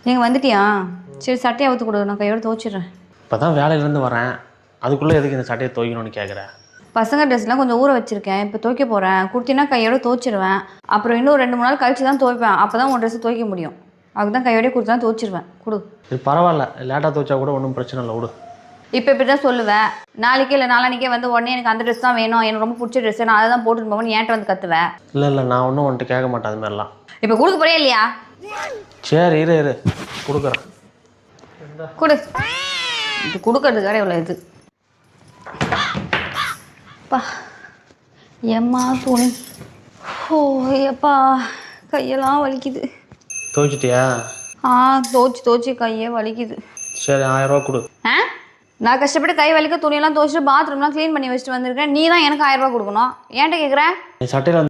நீங்கள் வந்துட்டியா? சரி சட்டையை அவுத்து கொடு, நான் கையோடு துவைச்சிடுறேன். இப்போ தான் வேலையிலேருந்து வரேன், அதுக்குள்ளே எதுக்கு இந்த சட்டையை துவைக்கணும்னு கேட்குறேன்? பசங்க ட்ரெஸ்லாம் கொஞ்சம் ஊற வச்சுருக்கேன், இப்போ துவைக்க போகிறேன். கொடுத்தீங்கன்னா கையோட துவைச்சிருவேன். அப்புறம் இன்னும் 2-3 நாள் கழிச்சு தான் துவைப்பேன். அப்போ தான் உன் ட்ரெஸ்ஸு துவைக்க முடியும். அதுக்கு தான் கையோடய கொடுத்து தான் துவைச்சிருவேன். கொடு. இது பரவாயில்ல, லேட்டாக துவைச்சா கூட ஒன்றும் பிரச்சனை இல்லை, விடு. இப்போ இப்படி தான் சொல்லுவேன். நாளைக்கே இல்லை நாளானிக்கே வந்து உடனே எனக்கு அந்த ட்ரெஸ் தான் வேணும், எனக்கு ரொம்ப பிடிச்ச ட்ரெஸ்ஸு, நான் அதை தான் போட்டுன்னு போவேன், ஏன்ட்ட வந்து கற்றுவேன். இல்லை நான் ஒன்றும் வந்துட்டு கேட்க மாட்டேன் அது மாதிரிலாம். இப்போ கொடுக்க போறியா இல்லையா? சரி இரு கொடுக்குறேன். கொடு. இது கொடுக்கறதுக்காக இவ்வளோ இது. அப்பா ஏம்மா துணி. ஓ எப்பா கையெல்லாம் வலிக்குது. துவைச்சிட்டியா? தோச்சு கையே வலிக்குது. சரி 1000 ரூபா கொடு. நான் கஷ்டப்பட்டு கை வலிக்க துணியெல்லாம் துவைச்சிட்டு பாத்ரூம்லாம் க்ளீன் பண்ணி வச்சுட்டு வந்திருக்கேன். நீ தான் எனக்கு 1000 ரூபா கொடுக்கணும். ஏன்ட்ட கேட்குறேன்? நீ சட்டையில்